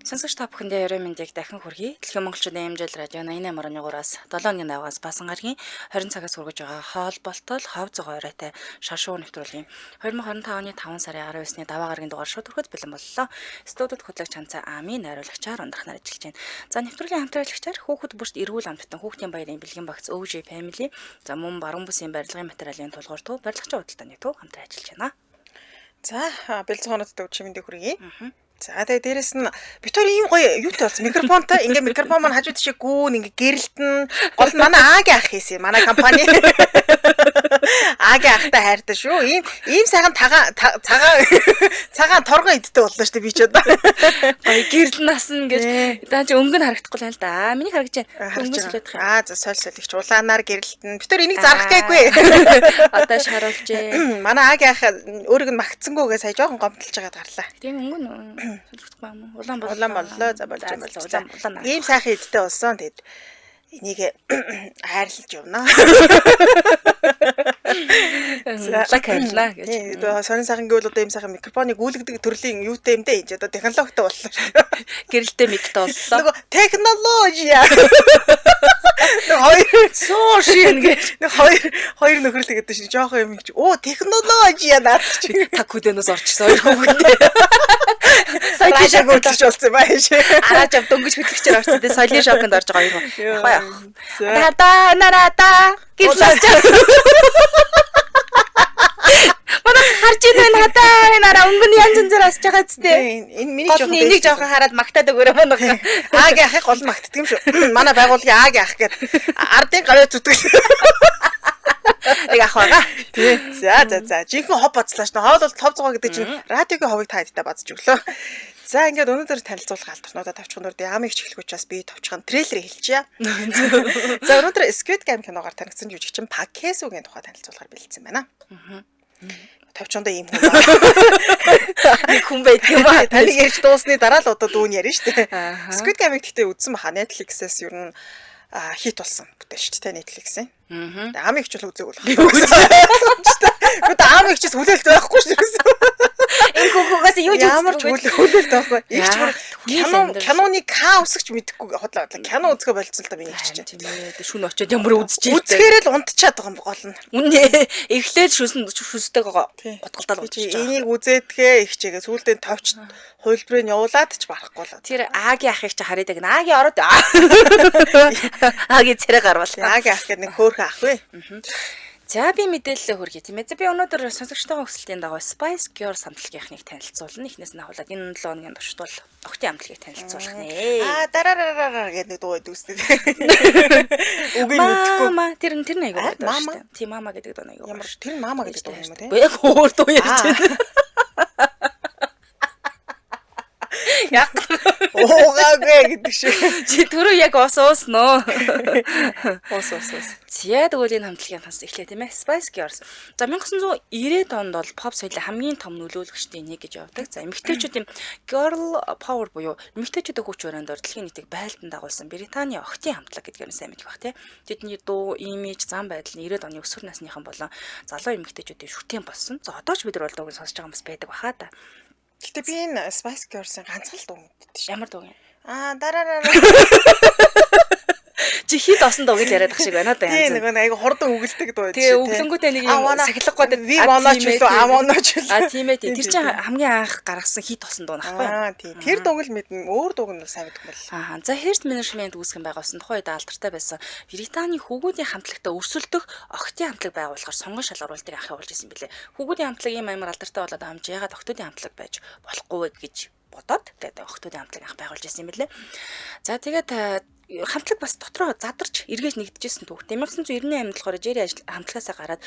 Сонсогч та бүхэндээ ерөө мэндийг дахин хүргэе. Дэлхийн монголчуудын хэмжээл радио 88.3-аас 7-ны давгаас басан гарагийн 20 цагаас хүргэж байгаа хоолболтол хов зогоо оройтой шаршуу нэвтрүүлгийн 2025 оны 5 сарын 19-ны даваа гарагийн дугаар шууд хүрэхэд бэлэн боллоо. Студид хөтлөгч Ханцаа Ами найруулагчаар ундрах нар ажиллаж байна. За нэвтрүүлгийн хамтраалагчаар хүүхэд бүрт эрүүл амттан хүүхдийн баярын бэлгийн багц OJ Family за мөн баруун бүсийн барилгын материалын тулгуур төв барилгачийн худалдааны төв хамтран ажиллаж байна. За бэлцгоонуудтай чимэндээ хүргэе. За тэгээ дээрэс нь битүүр ийм гоё юутай болсон микрофонтой ингээ микрофон маань хажууд шиг гүүн ингээ гэрэлтэн гол нь манай Агийн ах хийсэн манай компани Агийн ахтай хайртай шүү ийм сайхан цагаан торгон идтэй боллоо шүү дээ би ч одоо гоё гэрэл насан гэж даа чи өнгө нь харагдахгүй л да. Миний харагдаж байна. Өнгөс үлээх юм. За соль их улаанаар гэрэлтэн битүүр энийг зарах гээгүй одоо шаруулжээ. Манай Агийн ах өөрийг нь магтсангүйгээ сая жоохон гомдлж байгаад гарлаа. Тийм өнгө нь солигдохгүй юм уу? Улаан боллоо за болж юм бол. Ийм сайхан идтэй болсон. Тэгэд энийг хайрлаж явна. Закайлаа гэж. Сонин сайхан гэвэл одоо ийм сайхан микрофоныг гүйлгдэг төрлийн юутэй юм дээ. Одоо технологитой боллоо. Гэрэлтэй миктэй боллоо. Нөгөө технологи. Хоёр суушин гэж. Хоёр нөхрөл гэдэг чинь жоохон юм чи. Оо технологи наад чи. Та хүдэнээс орчихсон хоёр хүүхдээ. Сая тийшээ гүйлгэж болсон юм ааш. Араа жав дөнгөж хөтлөгчээр орсон. Тэгээ соёлын шоконд орж байгаа юм. Явах. Нарата гэрлээ. Манай харж байна хатаа нараа өнгөний янз янзаар асж байгаа зү. Энэ миний жоохон энийг жоохон хараад магтаад өгөөрэй манай. Агийн ахыг гол магтдаг юм шүү. Манай байгууллагын Агийн ах гэдэг ардын гавьяа зүтгэл. Нэг ах байгаа. Тий. За. Жинхэнэ хов бацлаа ш. Хоол бол тов зугаа гэдэг чинь радиогийн ховыг та хэдтэй базж өглөө. За ингээд өнөөдөр танилцуулах алдарнуудаа тавчханууд ямыг чихлэх учраас би товчхон трейлер хэлчихье. За өнөөдөр Squid Game киногоор танигдсан жүжигчин Park Hae-сooгийн тухай танилцуулахаар бэлдсэн байна. Тавчхандаа ийм хүн байна. Нэг хүн байт юм аа. Таныг ярьж дуусны дараа л одоо дүүн ярина шүү дээ. Squid Game-ийг гэхдээ үзсэн баха. Netflix-ээс ер нь хит болсон бүтээч тэ Netflix-ийн. Амиг ч л үзег бол. Би одоо амиг ч хүлээлт байхгүй шүү дээ. Энэ хүүхээс юу ч ямар ч хүлээлт байхгүй. Киноны усгч мэдэхгүй хотлоо. Кино үзгээ болцсон л да би нэг ч чинь. Шүн очиод ямар үзчихээ. Үзэхээр л унтчихад байгаа юм гол нь. Үнэ эхлээд шүстэйг готголдоод болчихсон. Энийг үзээдгээ ихчээгээ сүүлдээ товч хувилбарыг явуулаад ч барахгүй л. Тэр Агийн ахыг ч хараадаг. Агийн ороод Агийн царай гарвал. Агийн ах гэдэг нэг хөөрхөн ах вэ. За би мэдээлэлээ хүргэе тийм ээ. За би өнөөдөр сонсогчтойгоо хүсэлтийн дагуу Spice Girls хамтлагийнхныг танилцуулна. Эхнээс нь хавуулаад энэ 7 хоногийн туршид бол охтын хамтлагийг танилцуулах нэ. Дараараа гэдэг дуу дүүстэй. Үгүй мэдхгүй. Мама тэр нэг аягүй байдаг шүү дээ. Тийм мама гэдэг дуу аягүй. Ямар тэр мама гэдэг дуу юм бэ те? Яг өөр дуу ярьж байна. Яг уугаагүй гэдэг шиг. Чи түрүү яг уусноо. Ус. Зя тэгвэл энэ хамтлагийн ханс эхлэе тийм ээ. Spice Girls. За 1990-ад онд бол pop соёлын хамгийн том нөлөөлөгчдийн нэг гэж явдаг. За эмэгтэйчүүдийн girl power буюу эмэгтэйчүүдийн хүч өрөөнд дэлхийн нийтийг байлдан дагуулсан Британий охтын хамтлаг гэдгээр нь сайн мэдэх бах тийм. Тэдний дуу, имиж, зам байдал нь 90-ад оны өсвөр насныхан болон залуу эмэгтэйчүүдийн шүтэн болсон. За одоо ч бид нар бол дууг сонсож байгаа хүмүүс байдаг баха та. Гэтэ би энэ Spice Girls-ын ганцхан л дуу мэддэг шүү. Ямар дуу юм? Дараараа. Чи хит осон дуу гэж яриад ах шиг байна да янз. Тийм нэг айгу хурдан өгөлдөг дуу шүү. Тэгээ өглөнгүүтээ нэг юм сахилах гээд ви монооч л амонооч л. Тийм ээ. Тэр чинь хамгийн анх гаргасан хит осон дуу нахгүй. Тийм. Тэр дууг л мэднэ. Өөр дууг нь сайн мэдгүй бол. За Heart Management үүсгэн байгуулсан тухайн үед алдартай байсан Британий хүүгүүдийн хамтлагтай өрсөлдөх охтын хамтлаг байгуулахаар сонгон шалгаруултыг анх явуулж ирсэн билээ. Хүүгүүдийн хамтлаг ийм амар алдартай болоод амж ягаад охтуудын хамтлаг байж болохгүй вэ гэж бодоод тэгээд охтуудын хамтлаг анх байгуулж ирсэн билээ. За тэгээд хамтлаг бас дотроо задарч эргэж нэгдэжсэн түүх. 1990-ийн амьд болохоор Jerry хамтлагаасаа гараад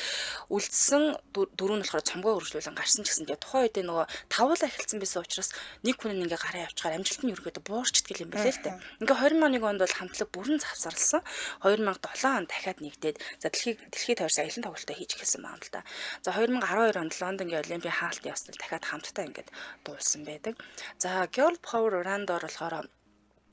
үлдсэн дөрөв нь болохоор цомгоо үргэлжлүүлэн гарсан ч гэсэн тэгээ тухайн үед нөгөө тавуулаа эхэлсэн байсан учраас нэг хүн ингээ гараа явчихаар амжилт нь ерөөдөө буурч идэл юм билээ л дээ. Ингээ 2001 онд бол хамтлаг бүрэн завсарласан. 2007 онд дахиад нэгдээд за дэлхийд тойрсон аялын тоглолтоо хийж эхэлсэн байна л да. За 2012 онд Лондонгийн Олимпийн хаалтын явцад дахиад хамтдаа ингээд дуулсан байдаг. За Girl Power Run-доор болохоор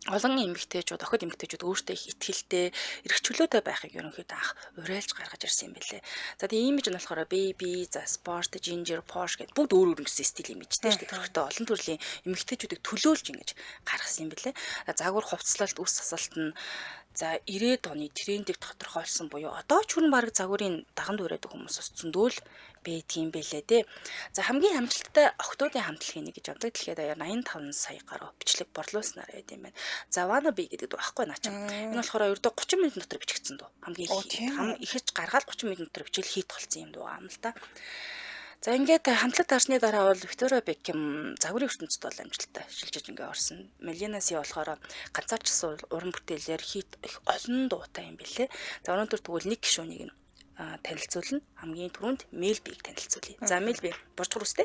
олон эмэгтэйчүүд, охид эмэгтэйчүүд өөртөө их итгэлтэй, эрх чөлөөтэй байхыг ерөнхийдөө анх уриалж гаргаж ирсэн юм билээ. За тэгээ имиж нь болохоор baby, за sport, ginger, posh гэдэг бүгд өөр өөр гэсэн стил имижтэй шүү дээ. Төрхтөө олон төрлийн эмэгтэйчүүдийг төлөөлж ингэж гаргасан юм билээ. Загвар хувцаслалт, үс сасалт нь за 90-ад оны трендийг тодорхойлсон буюу одоо ч хүрэн бараг загварын даганд өрөөд хүмүүс бас зөндөл байдгийн байлээ дээ. За хамгийн амжилттай охтуудын хамтлагийн нэг гэж авдаг дэлхийд даяар 85 сая гаруй бичлэг борлуулснаар байд юм байна. За wannabe гэдэг байхгүй наачаа. Энэ болохоор ердөө 30 минут дотор бичигдсэн дөө. Хамгийн ихэж гаргаад 30 минут дотор бичил хийт болсон юм дөө юм л та. За ингээд хамтлаг таарсны дараа бол Виктория Бекхэм загварын ертөнцид бол амжилттай шилжиж ингээ орсон. Мелинаси болохоор ганцаарчсан уран бүтээлээр хийт их олон дуутай юм билээ. За өнөөдөр тэгвэл нэг гишүүнийг танилцуулна. Хамгийн түрүүнд Мелбиг танилцуулъя. За Мелби божгор үстэй.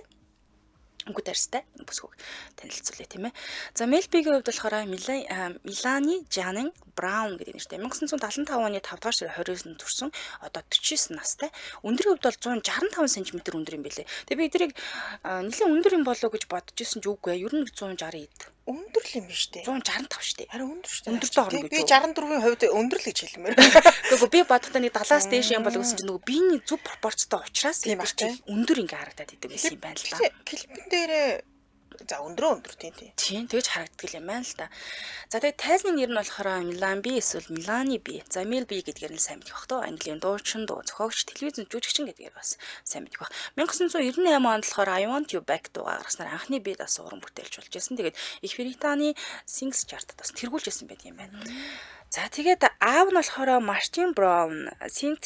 Өнгөт арьстай бүсгүйг танилцуулъя тийм ээ. За Мелбигийн хувьд болохоор Милани Жанин Браун гэдэг нэртэй 1975 оны 5 дугаар сарын 20-нд төрсэн. Одоо 49 настай. Өндрийн хувьд бол 165 см өндөр юм билээ. Тэгээ би эдрийг нэлээд өндөр юм болов уу гэж бодож ирсэн ч үгүй ээ. Ер нь 160-д. Өндөр л юм шүү дээ. 165 шүү дээ. Харин өндөр шүү дээ. Өндөртэй орно гэж. Би 64-ийн хувьд өндөр л гэж хэлмээр. Гэхдээ би бодохдоо нэг 70-аас дээш юм болов гэсэн чинь нөгөө биений зөв пропорцтой учраас тийм чинь өндөр ингээ харагдаад идэв гэсэн юм байна л да. Клипэн дээрээ за өндөр тийм. Тийм тэгж харагддаг юм байна л да. За тэгээ тайзны нэр нь болохоор Милан Би эсвэл Милани Би. За Мил Би гэдгээр нь сайн мэдэх бах тоо. Английн дуучин, дуу зохиогч, телевизэн жүжигчин гэдгээр бас сайн мэдэх бах. 1998 онд болохоор I Want You Back дуугаар гаргаснаар анхны бид бас уран бүтээлч болж байсан. Тэгээд Их Британий Singles Chart-д бас тэргүүлж байсан байт юм байна. За тэгээд аав нь болохоор Мартин Браун, Saint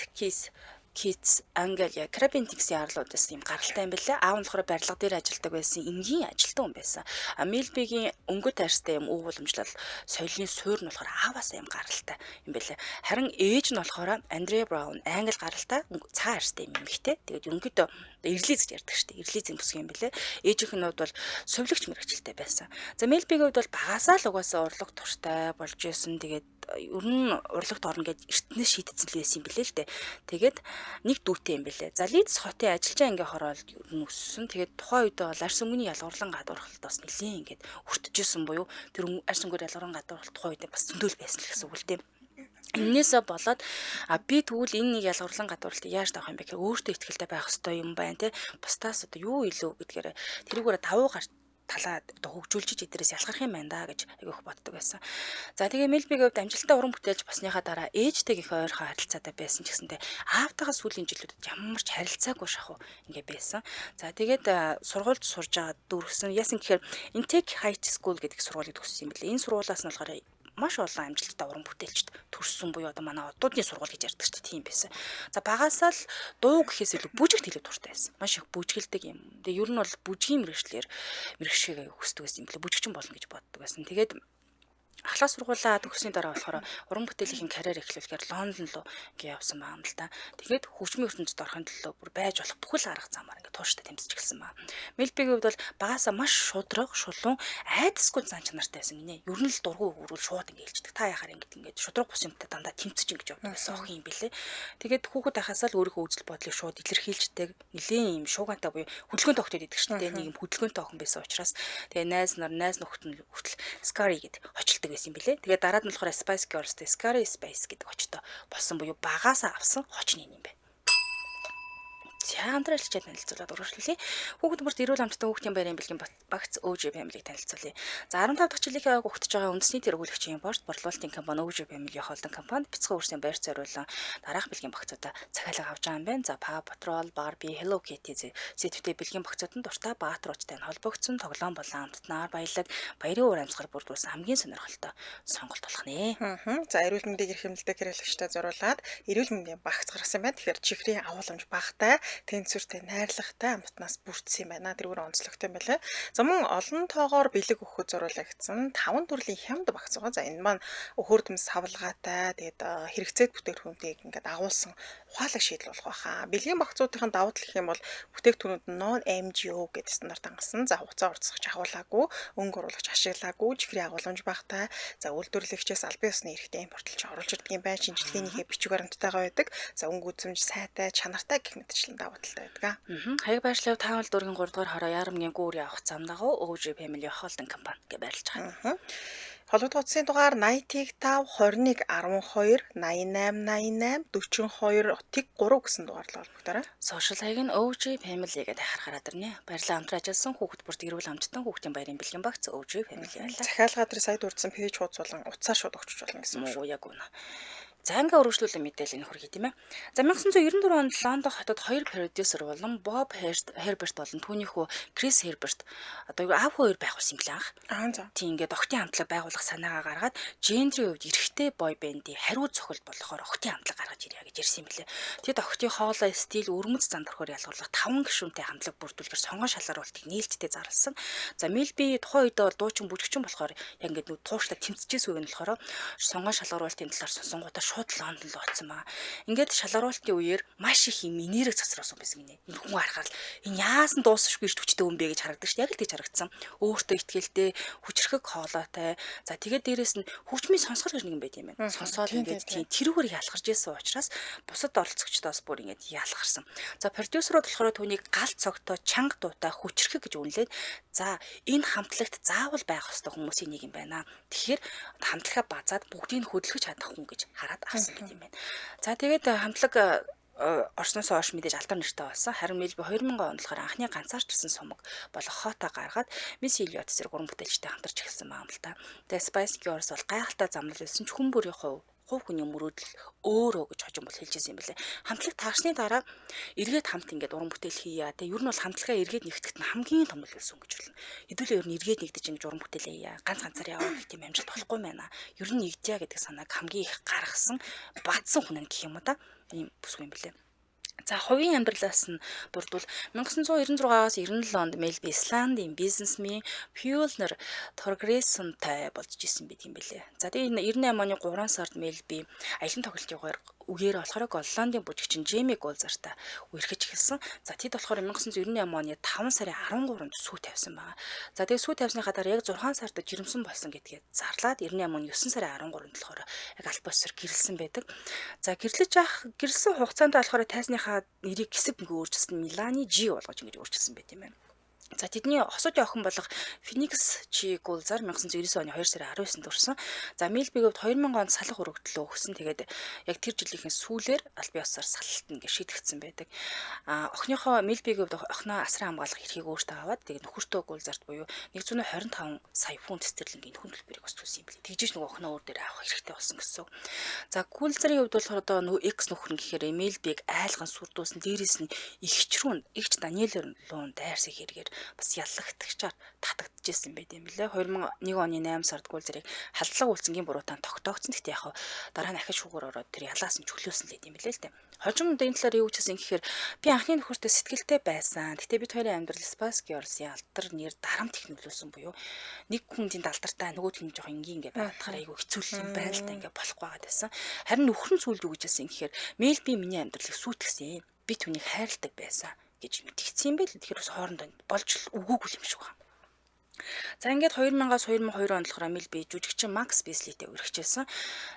Kitts Anglia Carpenters-ийн арлуудаас юм гаралтай юм билээ. Аав нь болохоор барилга дээр ажилладаг байсан, энгийн ажилтан хүн байсан. Мелбигийн өнгөт арьстай юм өв уламжлал соёлын суурь нь болохоор ааваас юм гаралтай юм билээ. Харин ээж нь болохоор Андре Браун, англи гаралтай цаа арьстай юм ихтэй. Тэгээд ерөнхийдөө ирлиз гэж ярьдаг шүү дээ. Ирлизийн бүсгүй юм билээ. Ээжийнх нь хувьд бол совилогч мэрэгчлээ байсан. За Мелбигийн хувьд бол багасаа л угаасаа урлаг туртай болж исэн. Тэгээд ер нь урлагт орно гэж эртнээс шийдсэн л байсан юм билээ л дээ. Тэгээд нэг дүүтэй юм билээ. За Лидс хотын ажилчаа ингээ хороол ер нь өссөн. Тэгээд тухайн үед бол арьс өнгөний ялгуурлан гадуурхалт бас нэлээд ингээд өртөжсэн буюу тэр арьс өнгөөр ялгуурлан гадуурхалт тухайн үед бас зөндөл байсан л гэсэн үг л дээ. Эннээсээ болоод би тэгвэл энэ нэг ялгуурлан гадуурлалтыг яаж тавах юм бэ гэхээр өөртөө ихтэй байх хэрэгтэй юм байна те. Бусдаас одоо юу илүү гэдгээр тэрүүгээр давуу гарч талаад одоо хөгжүүлж идэрээс ялгарх юм байна да гэж айгүйх боддог байсан. За тэгээ Мелбигийн хувьд амжилттай уран бүтээлж басныхаа дараа ээжтэйг их ойрхон харилцаатай байсан ч гэсэнтэй аавтайгаа сүүлийн жилүүдэд ямар ч харилцаагүй шахав ингээ байсан. За тэгээд сургуульд сурж байгаа дүүргсэн. Яасан гэхээр Intake High School гэдэг сургуулийг төгссөн юм билээ. Энэ сургуулиас нь болохоор маш олон амжилттай уран бүтээлчд төрсөн буюу одоо манай одуудын сургууль гэж ярьдаг шүү дээ тийм байсан. За багасаа л дуу гэхээс илүү бүжигт илүү дуртай байсан. Маш их бүжгэлдэг юм. Тэгээ ер нь бол бүжгийн мэрэгшгээ хүсдэг байсан юм билээ. Бүжигчин болно гэж боддог байсан. Тэгээд ахлах сургуулаа төгссөний дараа болохоор уран бүтээлийн карьер эхлүүлэхээр Лондон руу ингээ явсан байна л да. Тэгээд хөгжмийн ертөнцид орохын төлөө бүр байж болох бүхэл арга замаар ингээ тууштай тэмцэж эхэлсэн байна. Мелбигийн хувьд бол багасаа маш шудраг, шулуун, айдасгүй зан чанартай байсан гинэ. Ер нь л дургүй өрөөл шууд ингээ хэлждэг. Та яхаар ингээ шудраг бус юмтай дандаа тэмцэж ингэж явдаг байсан охин юм билэ. Тэгээд хүүхэд байхасаа л өөрийнхөө үзэл бодлыг шууд илэрхийлждэг. Нилээн юм шуугантай буюу хөдөлгөөнтэй охтод идэг шүү дээ. Нэг юм хөдөлгөөнтэй охин байсан учраас тэгээд найз нөхд нь хүртэл Scary гэд хочилдог байсан юм билээ. Тэгээд дараад нь болохоор Spice Girls тэ Scary Spice гэдэг очтой болсон буюу багаасаа авсан хочны юм бэ. Хамтралж танилцуулаад өргөжлүүлье. Хүүхэд бүрт эрүүл амттай хүүхдийн байрын бэлгийн багц OG family танилцуулъя. За 15 дахь жилийнхээ хүүхдэж байгаа үндэсний тэргүүлэгчийн борт борлуулалтын компани OG family холдон компанид бяцхан өрсөний байр зориулан дараах бэлгийн багцуудаа захиалга авч байгаа юм байна. За Paw Patrol, Barbie, Hello Kitty зэтвтэй бэлгийн багцууд нь дуртай баатруудтай холбогдсон тоглоом болон амттнаар баялаг баярын уур амьсгал бүрдүүлсэн хамгийн сонирхолтой сонголт болох нэ. За эрүүл мэндийг эрхэмлдэг хэрэглэгчтэй зориулаад эрүүл мэндийн багц гаргасан байна. Тэгэхээр чихрийн агуулмж багтай тэнцвэртэй найрлагатай амтнаас бүрдсэн юм байна. Тэрүүгээр онцлогтой юм байна. За мөн олон тоогоор бэлэг өгөхөд зориулагдсан 5 төрлийн хямд багц байгаа. За энэ маань өхөрдөм савлгаатай тэгээд хэрэгцээт бүтээгдэхүүнүүдийг ингээд агуулсан ухаалаг шийдэл болох байхаа. Бэлгийн багцуудын давуу тал гэх юм бол бүтээгдэхүүнүүд нь non-MGO гэдэг стандарт хангасан. За хугацаа уртасгч агуулаагүй, өнгө оруулагч ашиглаагүй, чихрийн агуулмж багтай. За үйлдвэрлэгчээс албан ёсны эрхтэй импортлж оруулж ирдэг юм байна. Шинжилгээнийхээ бичиг баримттайгаа байдаг. За өнгө үзэмж сайтай, чанартай гэх мэтчлэн давуу талтай байдаг. Хаяг байршлав таавал дүүргийн 3 дугаар хороо ярамгийн гүүр явах зам дагуу OG family холдон компани гэж байрлаж байгаа. Холбогдох утасны дугаар 80-5 21 12 88 88 42 тэг 3 гэсэн дугаарлал холбогдорой. Social хаяг нь OG Family гэдэг харахаараа дэрнэ. Баярлалаа хамтран ажилласан хүүхэд бүрт эрүүл амжилтан хүүхдийн баярын бэлгэн багц OG Family байлаа. Захиалга дээр сая дурдсан пэйж хуудас болон утсаар шууд өгч болно гэсэн үг шүү. Муу яг үнэ. За ингээ өргөжлүүлэн мэдээлэл нөхөр хийх юм ээ. За 1994 онд Лондон хотод хоёр продюсер болон Bob Herbert болон түүний хүү Chris Herbert одоо аав хоёр байх болсон юм лээ анх. За. Тийм ингээ охтын хамтлаг байгуулах санаагаа гаргаад гендрийн хувьд эрэгтэй бой бэндийн хариу цохилт болохоор охтын хамтлаг гаргаж ирья гэж ирсэн юм лээ. Тэд охтын хоолой стил өрмөц зандархаар ялгарлах 5 гишүүнтэй хамтлаг бүрдүүлгээр сонгон шалгаруултыг нээлттэй зарласан. За Melby тухайн үедээ бол дуучин бүжигчин болохоор яг ингээ нүү тууштай тэмцэжсэн үг нь болохоор сонгон шалгаруултын талаар сонсонгуудаа шууд Лондон руу оцсон ба. Ингээд шалгаруултын үеэр маш их юм нэрэг цацруулсан байсан гинэ. Энэ хүн харахаар энэ яасан дуусахгүй ирж хүчтэй хүн бэ гэж харагдаг ш. Яг л тийж харагдсан. Өөртөө ихтгэлтэй, хүчрхэг хоолойтой. За тэгээд дээрэс нь хөгжмийн сонсгор гэж нэг юм байт юм байна. Сонсоод ингээд тийм тэрүүгээр ялгарч ирсэн учраас бусад оролцогчдоос бүр ингээд ялгарсан. За продюсерууд болохоор түүнийг гал цогтой, чанга дуутай, хүчрхэг гэж үнэлээд за энэ хамтлагт заавал байх ёстой хүмүүсийн нэг юм байна. Тэгэхээр хамтлагаа базаад бүгдийг хөдөлгөж чадах хүн гэж хараад авсан юм байна. За тэгээд хамтлаг Орсноос хойш мэдээж алдар нэртэй болсон. Харин Melby 2000 онд болохоор анхны ганцаарчсан сумаг болох хота гаргаад Miss Elliot зэрэг уран бүтээлчтэй хамтарч эхэлсэн байна л та. Тэгээд Spice Girls бол гайхалтай замнал байсан ч хүн бүрийн хувь хүний мөрөөдөл өөрөө гэж хожим бол хэлж ирсэн юм билээ. Хамтлаг таашны дараа эргээд хамт ингээд уран бүтээл хийя. Тэгээ ер нь бол хамтлагаа эргээд нэгтгэхэд нь хамгийн том төлөвлөсөн гэж болно. Хэдүүлээ ер нь эргээд нэгдэж ингэж уран бүтээл хийя. Ганцаар яваа гэх тийм амжилт болохгүй байна. Ер нь нэгдъя гэдэг санааг хамгийн их гаргасан бадсан хүн гэх юм уу та. Ийм бүсгүй юм билээ. За хувийн амьдралаас нь дурдвал 1996-аас 97 онд Melby Исландын бизнесмен Fjölnir Thorgrímssonтай болж исэн байт юм билээ. За тэгээ 98 оны 3 сард Melby аялын тоглолтын үгээр болохоор Голландын бүжигчин Jamie Golzarтай үерхэж эхэлсэн. За тэд болохоор 1998 оны 5 сарын 13-нд сүү тавьсан байна. За тэгээ сүү тавьсныхаа дараа яг 6 сард жирэмсэн болсон гэдгээ зарлаад 98 оны 9 сарын 13-нд болохоор яг аль босоор гэрэлсэн байдаг. За гэрэлсэн хугацаанд болохоор тайсныхаа нэрийг хэсэг ингээ өөрчилсөн Melanie G болгож ингэж өөрчилсөн байт юм байна. За тэдний хосуудын охин болох Phoenix G Golzar 1999 оны 2 сарын 19-нд өрсөн. За Melby-г 2000 онд салах өргөдлөө өгсөн. Тэгээд яг тэр жилийн сүүлээр аль бие усаар салалт ингээ шийдэгдсэн байдаг. Охиныхоо Melby-г охиноо асран хамгаалах эрхийг өөртөө аваад тэгээд нөхөртөө Golzart буюу 125 сая фунт стерлингийн хүн төлбөрийг бас төлсөн юм билээ. Тэгжиж нөгөө охиноо өөр дээр авах хэрэгтэй болсон гэсэн. За Golzar-ийн хувьд болохоор одоо нөгөө X нөхөр нь гэхээр Melby-г айлган сүрдүүлсэн. Дээрээс нь игч Daniel Lund дайрсыг хэрэгээр бас яллагтагчаар татагдчихсэн байт юм билээ. 2001 оны 8 сард Golzar-ыг халдлага үйлцэнгийн буруутаан тогтоогдсон. Гэхдээ яг дараа нь ахиж шүүгээр ороод тэр ялаас нь чөлөөсөн л юм билээ л дээ. Хожим энэ талаар юу ч гэсэн гэхээр би анхны нөхөртөө сэтгэлтэй байсан. Гэхдээ бид хоёрын амьдрал Spice Girls-ийн алдар нэр дарамт их нөлөөсөн буюу нэг хүндийн алдартай нөгөөд хүн жоох ингийн ингээ байгаад айгүй хэцүү юм байна л да ингээ болохгүй байгаад байсан. Харин нөхөр нь сүлд үгэжсэн гэхээр Melby миний амьдралыг сүйтгэсэн. Би түүнийг хайрладаг байсан гэж мэдгдсэн юм байл. Тэгэхээр бас хоорондоо болж өгөөгүй юм шиг байна. За ингээд 2000-аас 2002 онд болохоор Melby жүжигчин Max Beasley-тэй үргэлжлүүлсэн.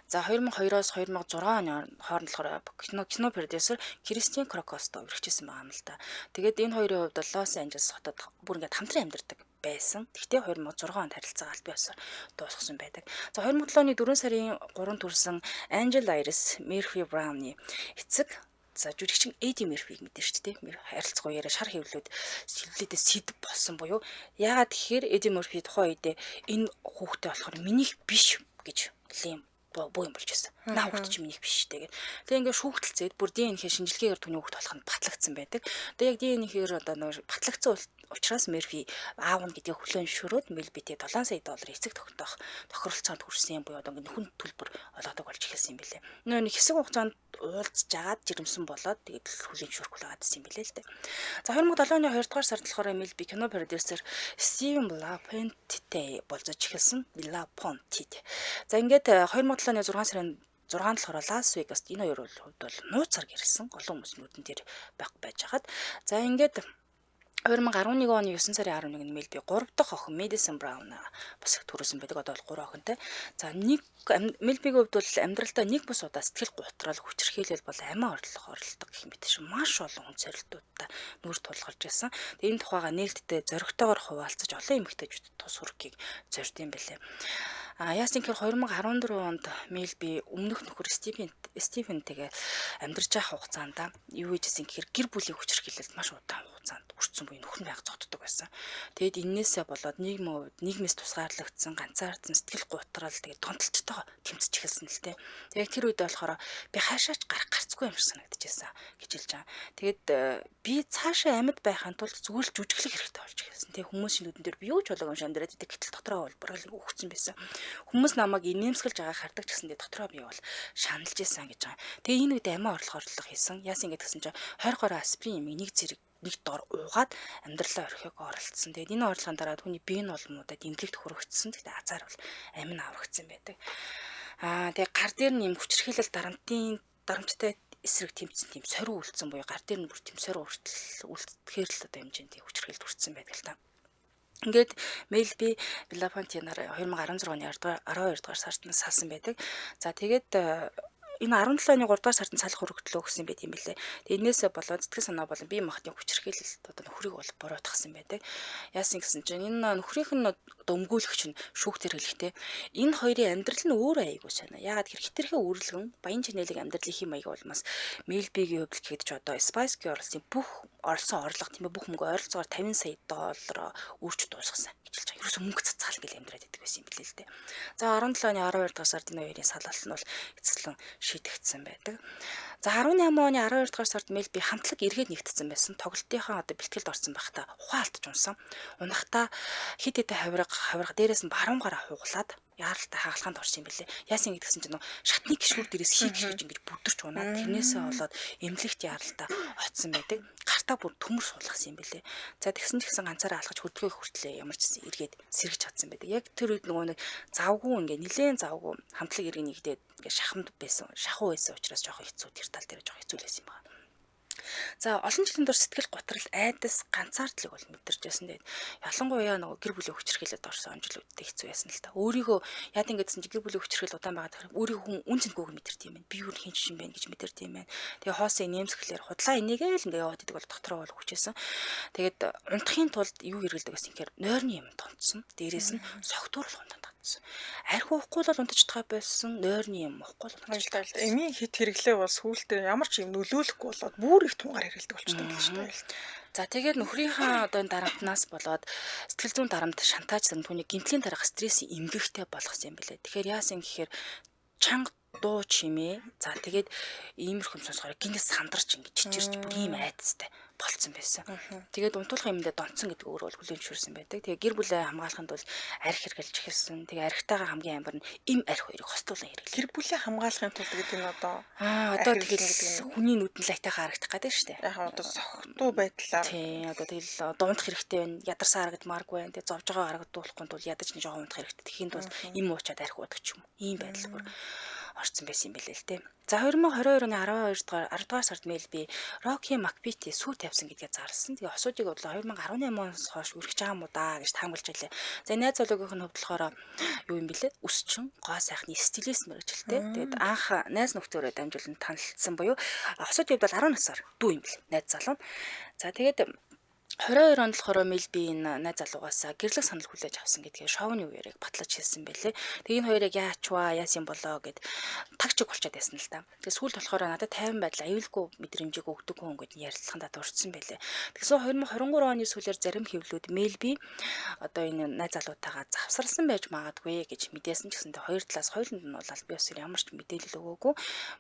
За 2002-оос 2006 оны хооронд болохоор кино продюсер Кристин Крокостой үргэлжлүүлсэн байгаа юм л да. Тэгээд энэ хоёрын хувьд Лос Анжелес хотод бүр ингээд хамтран амьдардаг байсан. Гэхдээ 2006 онд харилцаа аль бие усаар дуусгасан байдаг. За 2007 оны 4 сарын 3-нд төрсэн Angel Iris Murphy Brown-ы эцэг за жүжигчин Eddie Murphy-г мэдэн шүү дээ. Харилцах үеэрээ шар хэвлэлээдээ сэдв болсон буюу яагаад тэгэхээр Eddie Murphy тухайн үедээ энэ хүүхдээ болохоор минийх биш гэж хэлэм боо юм болж байсан. Наа хүүхд чи минийх биш тэгээд. Тэгээ ингээд шүүхтэлцээд бүр ДНХ шинжилгээгээр түүний хүүхд болох нь батлагдсан байдаг. Тэгээ яг ДНХ-ээр одоо нөр батлагдсан учраас Murphy аав нь гэдгийг хүлээн зөвшөөрөөд Melby-тэй $7 сая эцэг тогтоох тохиролцоонд хүрсэн буюу одоо ингээд хүн төлбөр олгодог болж эхэлсэн юм билээ. Нэг хэсэг хугацаанд уулзж жагаад жирэмсэн болоод тэгээд хүлээн зөвшөөрөх байгаадсэн юм билээ л дээ. За 2007 оны 2 дугаар сард болохоор Melby кино продюсер Steven Laponte болцож эхэлсэн. Laponte. За ингээд 2007 оны 6 сарын 6-нд болохоор Лас Вегаст энэ хоёр хувьд бол нууцаар гэрэлсэн. Олон хүмүүс нүдэн дээр байж хагаад. За ингээд 2011 оны 9 сарын 11-нд Melby 3 дахь охин Madison Brown бас их төрүүлсэн байдаг. Одоо бол 3 охинтой. За Melby-гийн хувьд бол амьдралдаа нэг бус удаа сэтгэл гутрал хүчирхийлэл бол амиа оролдог гэх мэт шиг маш олон хүн зорилтуудтай нүр тулгарч байсан. Тэгээ энэ тухайга нээлттэй зоригтойгоор хуваалцаж олон эмэгтэйчүүдэд тус хүрхийг зорьд юм билээ. Яасан гэхээр 2014 онд Мельби өмнөх нөхөр Стивен тэгээ амьдарч байх хугацаанд юу гэжсэн гэхээр гэр бүлийн хүчирхийлэлд маш удаан хугацаанд өртсөн буюу нөхөр нь байнга зогтдог байсан. Тэгэд энээсээ болоод нийгмээс тусгаарлагдсан, ганцаардсан сэтгэл гутрал тэгээд тунталчтайгаа тэмцэж эхэлсэн л дээ. Тэгээд тэр үед болохоор би хаашаач гарцгүй юм шиг санагдчихсан гэж хэлж байгаа. Тэгээд би цаашаа амьд байхын тулд зүгээр л жүжиглэх хэрэгтэй болж эхэлсэн. Тэгээд хүмүүсийн нүдэн дээр би юу ч болоогүй юм шиг амьдраад идэг гэтэл дотроо бол баргалыг өгсөн байсан. Хүмүүс намайг инээмсэглэж байгааг хардаг ч гэсэндээ дотроо би бол шаналж исэн гэж байгаа. Тэгээ энэ үед амиа орлого хийсэн. Яасан гэдэг гэсэн чинь 20 гаруй аспирин юм нэг зэрэг нэг дор уугаад амьдралаа орхиог оролцсон. Тэгээд энэ орлогын дараа түүний биеийн олмуудад эмнэлэгт хүрэгдсэн. Тэгээд азар бол амин аврагдсан байдаг. Тэгээд гар дээр нь юм хүчирхийлэл дарамттай эсрэг тэмцсэн тийм сорив үлдсэн буюу гар дээр нь бүр тийм сорив үлдэхээр л одоо хэмжээний хүчирхийлэл хүрсэн байдаг л та. Ингээд Мельби Беллафонте нар 2016 оны 12 дугаар сард салсан байдаг. За тэгээд энэ 17 оны 3 дугаар сард салах хүргэлтлөө өгсөн байт юм билээ. Тэгээд энээсээ болоод сэтгэл санаа болон бие махбодын хүчирхийлэлд одоо нөхрийг бол буруутгасан байдаг. Яасан гэсэн чинь энэ нөхрийнх нь өмгөөлөгч нь шүүхтэр хэлэхтэй энэ хоёрын амьдрал нь өөрөө айгүй sana. Яагаад гэхээр хитрхээ үргэлгэн баян чинэлэг амьдралын хэм маяг болмоос Мельбигийн хувьд гэхэд ч одоо Spice Girls-ийн бүх орсон орлого тийм ээ бүх мөнгө ойролцоогоор 50 сая доллараар үрж дуусгасан гэж хэлж байгаа. Ерөөсөө мөнгө цацгаал ингээл амьдраад идэг байсан юм билээ л дээ. За 17 оны 12 дугаар сард энэ хоёрын салгалт нь бол эцэслэн шийдэгдсэн байдаг. За 18 оны 12 дугаар сард Мельби хамтлаг эргээд нэгтсэн байсан. Тоглолтынхаа одоо бэлтгэлд орсон байхдаа ухаалтж унсан. Унахта хит хитэ хавирга дээрээс нь баруун гараа хуглаад яаралтай хагалгаанд орсон юм билээ. Яасан гэдгсэн чинь шатны гişгүүр дээрээс хийж ингэж бүдэрч унаад тэрнээсээ болоод эмнэлэгт яаралтай оцсон байдаг. Гартаа бүр төмөр суулгасан юм билээ. За тэгсэн ч гэсэн ганцаараа алхаж хөдөлгөөх хүртлээ ямар ч гэсэн эргээд сэргэж чадсан байдаг. Яг тэр үед нэг завгүй ингээ нилээн завгүй хамтлаг эргэн нэгдээд ингээ шахамд байсан. Шахуу байсан учраас жоохон хэцүү тэр тал дээр жоохон хэцүү лсэн юм байна. За олон жилийн турш сэтгэл готрол айдас ганцаардлыг бол мэдэрч байсан. Тэгээд ялангуяа нөгөө гэр бүлийн хүчирхийлэлд орсон онжилуудтай хэцүү байсан л та. Өөрийгөө яад ингэдсэн чи гэр бүлийн хүчирхийлэл удаан байгаад өөрийгөө хүн үн цэнхүүг мэдэрт юм байна. Би юу хин чинь байна гэж мэдэрт юм байна. Тэгээ хоосоо нэмсгэлээр худлаа энийгээ л ингээ яваад идэг бол дотроо бол хүчээсэн. Тэгээд унтахын тулд юу хэрэгэлдэг гэсэн хэрэг нойрны юм тонцсон. Дээрээс нь согтуур л унтаад татсан. Арх уухгүй л унтаж чадах байсан. Нойрны юм уухгүй л унтаж чадах. Эмийн хит хэрэглээ бол сүүлдээ ямар ч юм нөлөөлөхгүй болоод бүр их тунгаар хэрэгэлдэг болчихдог юм шүү дээ. За тэгээд нөхрийнхээ одоо энэ дарамтнаас болоод сэтгэл зүйн дарамт шантаажсан түүний гэмтлийн дараах стрессийн эмгэгтэй болгосон юм билээ. Тэгэхээр яасан гэхээр чанга дуу чимээ. За тэгээд иймэрхүү сонсохоор гинэс сандарч ингэж чичирч бүр ийм айдастай болцсон байсан. Тэгээд унтуулах юмдээ донцсон гэдэг өөрөө бол хүлээн зөвшөөрсөн байдаг. Тэгээд гэр бүлээ хамгаалахын тулд арх хэрглэж эхэлсэн. Тэгээд архитайгаа хамгийн амар нь эм арх хоёрыг хостуулан хэрэглэв. Гэр бүлээ хамгаалахын тулд гэдэг нь одоо тэгэл хүний нүдэн лайтайгаа харагдах гэдэг шүү дээ. Яг одоо сохтуу байдлаар. Тий, одоо тэгэл дундах хэрэгтэй байна. Ядарсан харагдмааргүй байна. Тэгээд зовж байгаа харагдуулахгүй тул ядаж нэг жоохон унтах хэрэгтэй. Тэхийн тулд эм уучаад арх уудаг ч юм. Ийм байдал бүр орцсон байсан юм билээ л дээ. За 2022 оны 10 дугаар сард Мельби Rocky McBeat сүү тавьсан гэдгээ зарласан. Тэгээ осуудыг бодлоо 2018 оноос хойш үргэж байгаа юм уу даа гэж таамаглаж байлаа. За найз залуугийн хувьд болохоор юу юм бэлээ? Өсчин гоо сайхны стилист мэрэгчлээ. Тэгээд анх найз нөхдөөрөө дамжуулан танилцсан буюу осуудын хувьд бол 10 насаар дүү юм бэл найз залуу. За тэгээд 22 онд болохоор Мельби энэ найз залуугаасаа гэрлэх санал хүлээж авсан гэдгээ шоуны үеэрийг батлаж хэлсэн байлээ. Тэгээ энэ хоёрыг яачваа яасан болоо гэд тагчиг болчиход байсан л да. Тэгээ сүүлд болохоор надад 50 байдал аюулгүй мэдрэмжийг өгдөг хүн гэд ярилцлаганд дурдсан байлээ. Тэгсэн 2023 оны сүүлээр зарим хэвлүүд Мельби одоо энэ найз залуутайгаа завсарсан байж магадгүй гэж мэдээсэн ч гэсэндээ хоёр талаас хоёуланд нь бол би бас ямар ч мэдээлэл өгөөгүй.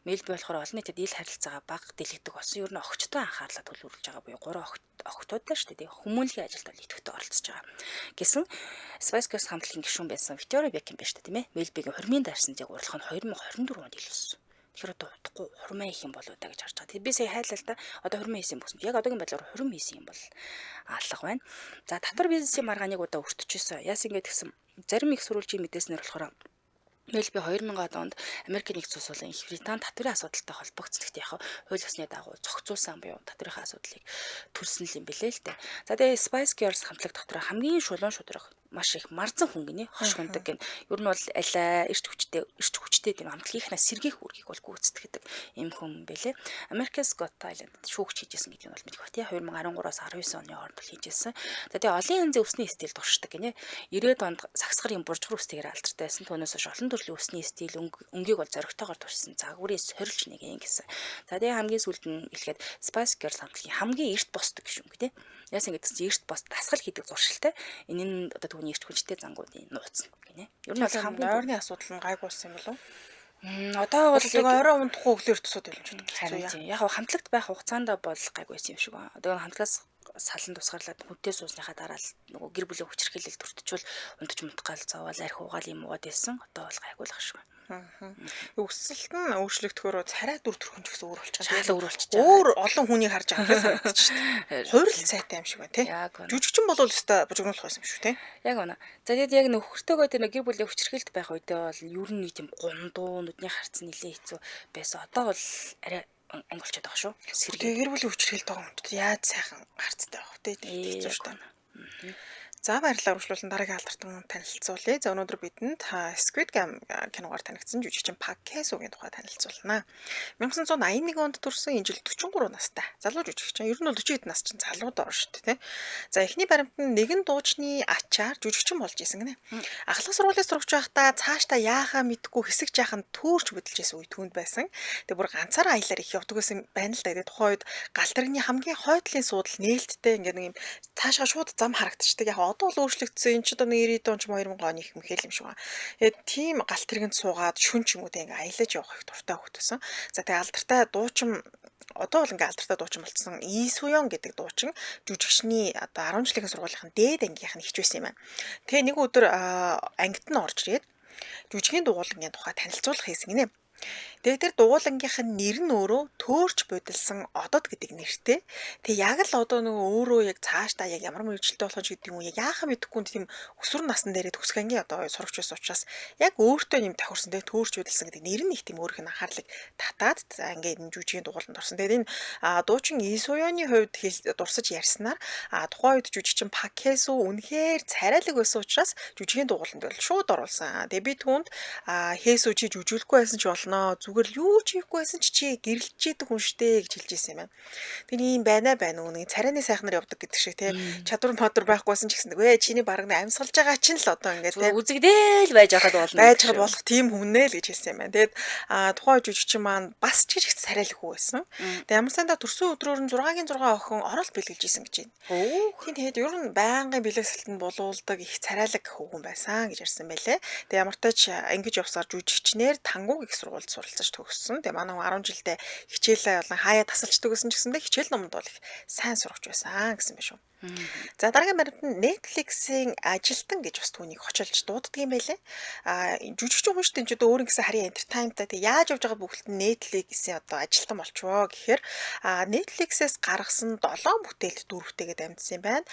Мельби болохоор олон нийтэд ил харилцаагаа бага дэлгэдэг болсон. Ер нь огчтой анхаарлаа төлөвлөж байгаа буюу 3 огтудаа тэгээ хүмүүнлэгийн ажилд бол идэвхтэй оролцож байгаа. Гэсэн Spice Girls хамтлагийн гишүүн байсан Victoria Beckham байна шүү дээ, тийм ээ. Мельбигийн хурмын дайрсанд яг уралх нь 2024 онд илүүсэн. Тэгэхээр одоо утгагүй хурмаа их юм болоо да гэж харж байгаа. Тэгээ би сая хайлаа л да. Одоо хурмаа хийсэн бүсэн. Яг одоогийн байдлаар хурм хийсэн юм бол алга байна. За татвар бизнесийн маргааныг удаа өртөжсөн. Яасан ингэ гэсэн зарим их сурвалжийн мэдээснээр болохоор Мельби 2000-ад онд Америкийн нэгдсэн улс болон Их Британь татварын асуудалтай холбогдсон. Гэхдээ яг хууль ёсны дагуу зохицуулсан буюу татварын асуудлыг төрсөн юм билээ л дээ. За тэгээ Spice Girls хамтлаг дотор хамгийн шулуун шударга маш их марзан хүн гинэ хошиг ундаг гин. Ер нь бол алай эрч хүчтэй тийм амтлагийнхнаас сэргийх үргийг бол гүйцэтгэдэг юм хүн байлээ. America's Got Talent шүүгч хийжсэн гэдэг нь бол мэдэх бат. 2013-аас 19 оны хооронд бол хийжсэн. За тэгээ олон янзын өсний стил дуршдаг гинэ. 90-ад онд сагсгарын буржгар үстэйгээр алдартай байсан. Түүнээс хойш олон төрлийн өсний стил өнгийг бол зоригтойгоор туршсан. Загварын сорилж нэг юм гэсэн. За тэгээ хамгийн сүүлд нь хэлэхэд Spice Girls хамтлагийн хамгийн эрт босдог гişүн гэдэг. Яасан гэдэг чинь эрт бос дасгал хийдэг зуршилтай. Энэ нь одоо түүний эрт хүчтэй зангуудын нууц гинэ. Ер нь бол хамгийн ойрны асуудал нь гайгүй болсон юм болов уу? Одоо бол орой унтахгүй өглөөр тусаад байлж байна. Яг хамтлагт байх хугацаанд бол гайгүй юм шиг байна. Одоо хамтлагаас салан тусгаарлаад хүнтэй суусныхаа дараа л нөгөө гэр бүлийн хүчирхийлэл төртчүүл унтж мутгаал завал арх угаал юм уугаад байсан. Одоо бол гайгүй л ах шиг байна. Өсөлт нь өөрчлөгдөхөөр царай дүр төрхөн ч гэсэн өөр болчихж байгаа. Шал өөр болчихж байгаа. Өөр олон хүнийг харж байгаа юм санагдаж байна. Хуурал сайтай юм шиг байна тий. Жүжигчин бол өстой бужигнуулах байсан юм шүү тий. Яг үнэ. За тэгээд яг нөхөртөөгөө тэр гэр бүлийн хүчирхийлэлд байх үедээ бол ер нь тийм гундуу нүдний харц нэлээ хэцүү байсан. Одоо бол арай анги болчиход байгаа шүү. Тэгээ гэр бүлийн хүчирхийлэлд байгаа хүмүүс яаж сайхан харцтай байх вэ тий. Хэцүү шүү дээ. За баярлалаа үргэлжлүүлэн дараагийн алдартай танилцуулъя. За өнөөдөр бидэнд Squid Game киногаар танигдсан жүжигчин Park Hae-сooгийн тухай танилцуулнаа. 1981 онд төрсэн энэ жил 43 настай. Залуу жүжигчин. Ер нь бол 40 хэд нас чинь залууд орно шүү дээ, тий. За эхний баримт нь нэгэн дуучны ачаар жүжигчин болж исэн гинэ. Ахлах сургуулийн сурагч байхдаа цаашдаа яахаа мэдгүй хэсэг жаахан төөрч хөдөлж исэн үе түүнд байсан. Тэгээ бүр ганцаараа аялаар их явдаг гэсэн байна л да. Тэгээ тухайн үед галтрагны хамгийн хойдлын суудал нээлттэй ингээд нэг юм цаашаа шууд зам харагдчихдаг. Яг одоо л өөрчлөгдсөн. Энд ч одоо 90-ад он ч 2000 оны их мэхэл юм шиг байна. Тэгээд тийм галт тэргэнд суугаад шүн ч юм уу тэг ингээ аялаж явах их дуртай хөвт байсан. За тэг алдартай дуучин одоо бол ингээ алдартай дуучин болцсон Lee Soo-young гэдэг дуучин жүжигчний одоо 10 жилийн сургуулийн дээд ангийнх нь хич байсан юм байна. Тэгээ нэг өдөр ангид нь орж ирээд жүжигийн дугуулангийн тухай танилцуулга хийсэн гинэ. Тэгээ тэр дугуулангийнх нь нэр нь өөрөө төөрч будилсан одод гэдэг нэртэй. Тэгээ яг л одоо нөгөө өөрөө яг цаашдаа яг ямар мэрэгчлээ болох ч гэдэг юм уу яг яахаа мэдэхгүй тийм өсвөр насн дээрээ төгсөх ангийн одоо сурагч байсан учраас яг өөртөө юм тохирсон тэгээ төөрч будилсан гэдэг нэр нь их тийм өөрийнх нь анхаарлыг татаад за ингээд энэ жүжигийн дугууланд орсон. Тэгээд энэ дуучин Lee Soo-young-ийн хувьд дурсаж ярьснаар тухайн үед жүжигчин Park Hae-soo үнэхээр царайлаг байсан учраас жүжигийн дугууланд бол шууд оруулсан. Тэгээ би түүнд Hae-soo чи жүжиглэхгүй байсан ч зүгээр л юу ч хийхгүй байсан чи гэрэлж идэг хүн штэ гэж хэлж ирсэн юм байна. Тэр ийм байна нэг царайны сайхнаар явдаг гэдэг шиг тий. Чадвар модор байхгүйсэн ч гэсэн үе чиний бараг амьсгалж байгаа чинь л одоо ингээд тий. Үзэгдээл байж хаад болно. Байж хаад болох тийм хүнээ л гэж хэлсэн юм байна. Тэгээд тухайн жүжигчин маань бас ч их царайлаг хүү байсан. Тэгээд ямар сандаа төрсөн өдрөөр нь 6-гийн 6 охин оролт бэлгэлж исэн гэж байна. Тэгээд ер нь байнгын бэлгэсэлтэнд болуулдаг их царайлаг хүүхэн байсан гэж ярьсан байлээ. Тэгээд ямар тач ингэж явсаар жүжигчнэр тангууг их сургуульд суралцаж төгссөн. Тэгээ манай 10 жилдээ хичээлээ болон хаяа тасалчдаг гэсэн ч гэсэндээ хичээл номонд бол их сайн сурагч байсан гэсэн байна шүү. За дараагийн баримт нь Netflix-ийн ажилтан гэж бас түүнийг хочолж дууддаг юм байлээ. Жүжигчин хүн шүү дээ ч одоо өөр нэгэн харийн entertainment-тай тэг яаж явж байгаа бүгд нь Netflix-ийн одоо ажилтан болчихвоо гэхээр Netflix-ээс гаргасан 7 бүтээлд дөрөвтэйгээд амьдсан юм байна.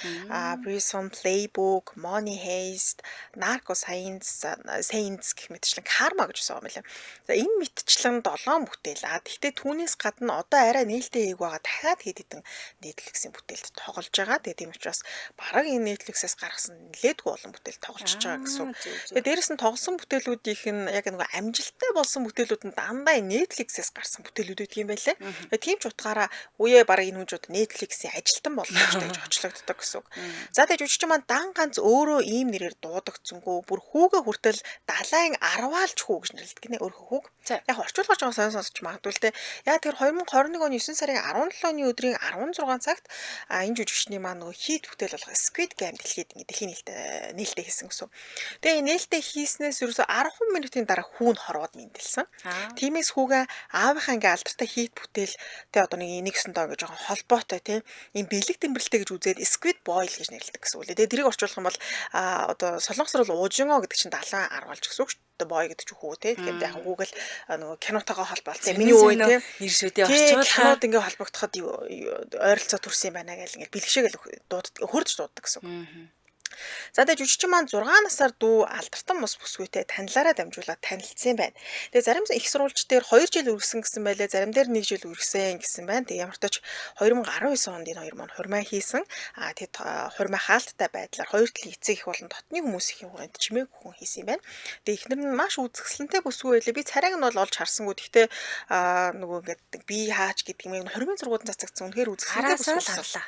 Prison Playbook, Money Heist, Narco Science гэх мэтчлэн Karma гэж байгаа юм байлээ. За энэ мэтчлэн 7 бүтээл. Гэхдээ түүнээс гадна одоо арай нээлттэй хийг байгаа дахиад хэд хэдэн Netflix-ийн бүтээлд тоглож байгаа. Тийм учраас бараг энэ Netflix-ээс гаргасан нэлээдгүй олон бүтээл тоглож байгаа гэсэн. Тэгээ дээрэс нь тоглосон бүтээлүүдийнх нь яг нэг амжилттай болсон бүтээлүүд нь дандаа Netflix-ээс гарсан бүтээлүүд байдаг юм байлээ. Тийм ч утгаараа үе бараг энэ хүнжүүд Netflix-ийн ажилтан болно гэж хочлогддог гэсэн үг. За тэгээ жүжигчин маань дан ганц өөрөө ийм нэрээр дуудагдсангүй бүр хүүгээ хүртэл далайн 10-аалч хүү гэж нэрлэдэг гинэ өөрөө хүүг. Яг орчуулгаж байгаа сонь сонсож магадгүй л те. Яг тэр 2021 оны 9 сарын 17-ны өдрийн 16 цагт энэ жүжигчний маань нөгөө хийд бүтээл болох Squid Game дэлхийн нээлттэй хийсэн гэсэн. Тэгээ нээлттэй хийснээс ерөөсө 10 минутын дараа хүүн хорвоод мэндэлсэн. Тиймээс хүүгээ аавынхаа ингээ алдартай хийд бүтээл тэгээ одоо нэг өсөндөө ингээ жоохон холбоотой тийм ийм бэлэг тэмбэлтэй гэж үзээд Squid Boil гэж нэрлэдэг гэсэн үг лээ. Тэгээ тэрийг орчуулах юм бол одоо солонгосоор бол уужингоо гэдэг чинь 70 аргалж гэсэн үг шүү. Бой гэдэг ч хүү те. Тэгэхээр яг Google нөгөө кинотойгоо холбоолтой. Миний үе те. Нэр шүдээ орчуулах. Кинод ингээ холбогдоход ойролцоо төрсэн юм байна гэл ингээ бэлгшээгэл хурдж дууддаг гэсэн үг. За тэгээ жүжигчин маань 6 насаар дүү алдартай мус бүсгүйтэй танилаараа дамжуулаад танилцсан байна. Тэгээ зарим их сурвалж дээр 2 жил үргэсэн гэсэн байлээ, зарим дээр 1 жил үргэсэн гэсэн байна. Тэгээ ямар ч тач 2019 онд энэ хоёр маань хурмаа хийсэн. Тэгээд хурмаа хаалттай байдлаар хоёр талын эцэг их болон дотны хүмүүсийн хүрээнд чимээг хүн хийсэн юм байна. Тэгээ ихнэр нь маш үзэсгэлэнтэй бүсгүй байлээ. Би царайг нь бол олж харсангүй. Гэхдээ нөгөө ингээд би хаач гэдэг юм хурмын зургууд цацагдсан. Үнэхээр үзэсгэлэнтэй бүсгүй харлаа.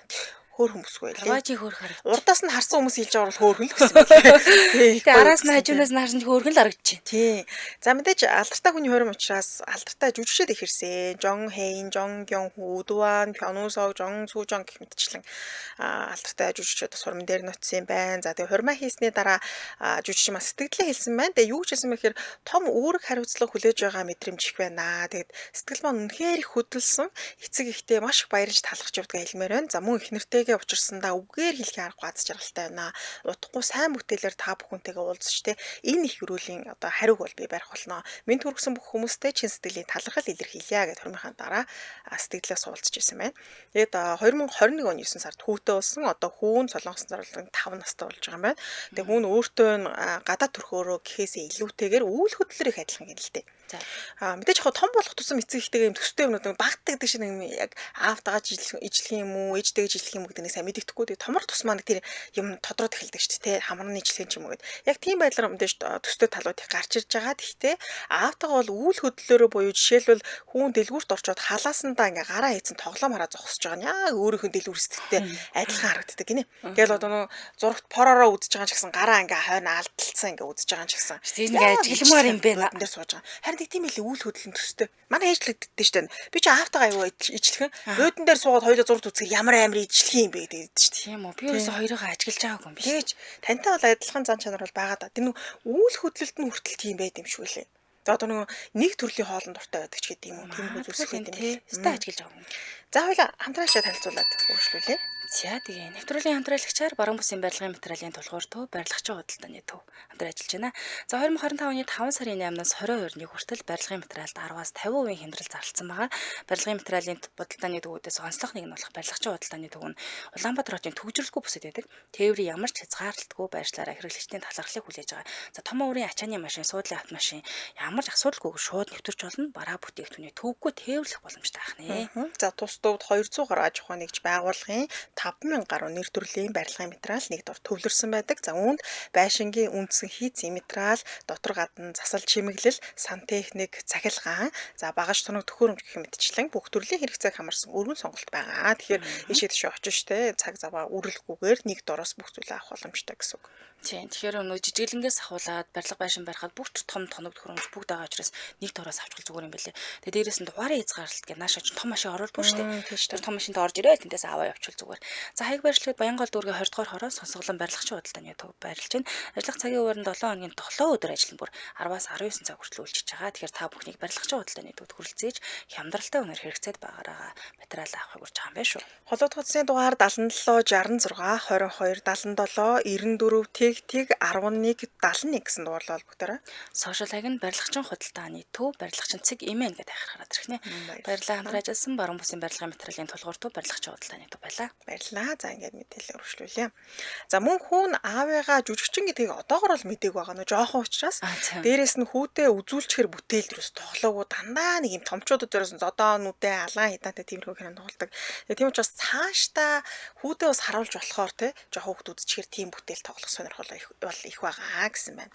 хөөрхөн бүсгүй байлээ. Лаважи хөөрх харагд. Урдаас нь харсан хүмүүс хэлж байгаа бол хөөрхөн л гэсэн байлээ. Тэгээ араас нь хажуунаас нь харсан чи хөөрхөн л харагдаж байна. Тий. За мэдээж алдартай хүний хорим учраас алдартай жүжигчд их ирсэн. Жон Хэйн, Жон Гён-хүү, Дуан, Пёну Сог, Жон Цу Жон гэх мэтчлэн алдартай жүжигчд бас хурим дээр нутсан юм байна. За тэгээ хурмаа хийсний дараа жүжигч маань сэтгэлдээ хэлсэн байна. Тэгээ юу ч хэлсэн мэхээр том үүрэг хариуцлага хүлээж байгаа мэдрэмж их байна. Тэгээд сэтгэл маань үнэхээр их хөдөлсөн. Эцэг ихтэй маш их баярлж талархаж явдаг хэлмээр байна. За мөн их нэртэйгээ учирсандаа үгээр хэлхийн арга аз жаргалтай байна. Утгагүй сайн бүтээлээр та бүхэнтэйгээ уулзч те энэ их өрөөлийн одоо хариуг бол би барих болно. Минь төргсөн бүх хүмүүстэй чин сэтгэлийн талархал илэрхийлье гэж хурмынхаа дараа сэтгэлдээ суулцж ирсэн байна. Тэгээд 2021 оны 9 сард хүүтэй болсон. Одоо хүүн Солонгосын зарлалын 5 настай болж байгаа юм байна. Тэгээд хүүн өөртөө гадаад төрхөөрөө гэхээсээ илүүтэйгээр үйл хөдлөлөөр их адилхан юм л дээ. За. Мэдээж яг том болох тусам эцэг ихтэйгээ юм төстэй юмнууд багтдаг гэдэг шиг нэг яг аавтайгаа ижлэх юм уу, ээжтэйгээ ижлэх юм уу гэдэг нэг сайн мэддэхгүй. Тэгээ томор тус маань тэр юм тодроод эхэлдэг шүү дээ, тэ хамрын ижлэх юм уу гэд. Яг тийм байдлаар мэдээж төстэй талууд их гарч ирж байгаа. Гэхдээ аавтайгаа бол үйл хөдлөлөөрөө буюу жишээлбэл хүүн дэлгүүрт орчоод халаасандаа ингээ гараа хийцэн тоглоом хараа зогсож байгаа нь яг өөрийнх нь дэлгүүр сэтгэлтэй адилхан харагддаг гинэ. Тэгэл одоо нөө зурагт поророо үзэж байгаа ч гэсэн гараа ингээ хойно алдалцсан ингээ үзэж байгаа ч гэсэн. Тийм ингээ ажигламаар юм бэ. Дээр сууж байгаа. Харин тийм ээ үйл хөдлөлийн төстэй. Манай ээжлэгддэж штэ. Би ч аавтайгаа аюу ижлэхэн бөөдөн дээр суугаад хоёулаа зурд үзэхээр ямар амар ижлэх юм бэ гэдэг штэ. Тийм үү. Би ерөөсө хоёроо ажиглаж байгаагүй юм биш. Тэгэж тантай бол адилхан зан чанар бол байгаа да. Тэр нэг үйл хөдлөлт нь хүртэл тийм байд юм шүү лээ. За одоо нэг төрлийн хоолн дуртай байдаг ч гэдэг юм уу. Тийм үү зүсэх юм тийм. Өстэй ажиглаж байгаа юм. За хоёулаа хамтраашаа танилцуулаад үргэлжлүүлээ. За тэгээ нэвтрүүлгийн хамтраалагчаар баруун бүсийн барилгын материалын тулгуур төв барилгачийн худалдааны төв хамтран ажиллаж байна. За 2025 оны 5 сарын 8-наас 22-ны хүртэл барилгын материалд 10-аас 50% хямрал зарласан байгаа. Барилгын материалын худалдааны төвүүдээс онцлог нэг нь болох барилгачийн худалдааны төв нь Улаанбаатар хотын төгжрөлгүй бүсэд байдаг. Тээврийн ямар ч хязгаарлалтгүй байршлаараа хэрэглэгчдийн талархлыг хүлээж байгаа. За том өөрийн ачааны машин, суудлын автомашин ямар ч асуудалгүйгээр шууд нэвтэрч болно. Бараа бүтээгдэхүүний төвөггүй тээвэрлэх боломжтой байх нэ. За тус төвд 200 гаруй аж ахуй нэгж байгууллагын 5000 гаруй нэр төрлийн барилгын материал нэг дор төвлөрсөн байдаг. За үүнд байшингийн үндсэн хийцэн материал, дотор гадна засал чимэглэл, сантехник, цахилгаан, за багаж тоног төхөөрөмж гэх мэтчлэн бүх төрлийн хэрэгцээг хамарсан өргөн сонголт байгаа. Тэгэхээр ийшээ тийш очиж штэ цаг заваа үрэлгүйгээр нэг дороос бүх зүйлээ авах боломжтой гэсэн үг. Тийм. Тэгэхээр өнөө жижиглэнгээс ахуулаад барилга байшин барихад бүх том тоног төхөөрөмж бүгд байгаа учраас нэг дороос авчихвал зүгээр юм байлээ. Тэгээ дээрээс нь дугаараа хязгаарлалт гэх наашаа том машин оруулдаг шүү дээ. Тэр том машинд орж ирээ тэндээс аваа явуучвал зүгээр. За хаяг барилгад Баянгол дүүргийн 20 дугаар хороо сонсголон барилгачийн худалдааны төв байрлаж байна. Ажиллах цагийн хуваарьнд 7 хоногийн 7 өдөр ажиллана бүр 10-аас 19 цаг хүртэл үйлчилж байгаа. Тэгэхээр та бүхнийг барилгачийн худалдааны төвд хүрэлцээж хямдралтай үнээр хэрэгцээд байгаараа материал авахыг урьж байгаа юм байна шүү. Холоод утасны дугаар 77 66 22 77 94 тэг 11 71 гэсэн дугаар холбогдорой. Сошиал хаяг нь барилгачийн худалдааны төв барилгачийн цэг имэн гэдэг хараад ирэх нэ. Баярлалаа хамтран ажилласан баруун бүсийн барилгын материалын тулгуур төв барилгачийн худалдааны төв байлаа. Баярлалаа. За ингээд мэдээлэл өргөжлүүлье. За мөн хүүн аавыгаа жүжигчин гэдгийг одоогор бол мдэггүй байгаа нөө жоохон учраас дээрээс нь хүүтэй үзүүлчихэр бүтээл дээрээс тоглоогоо дандаа нэг юм томчуудад дээрээс зодоо нүдэ алаан хидантай тиймэрхүү кино тоглодог. Тэгээ тийм учраас цаашдаа хүүтэй бас харуулж болохоор те жоохон хүүхд үзчихэр тийм бүтээл тоглох сонирхол бол их байгаа гэсэн байна.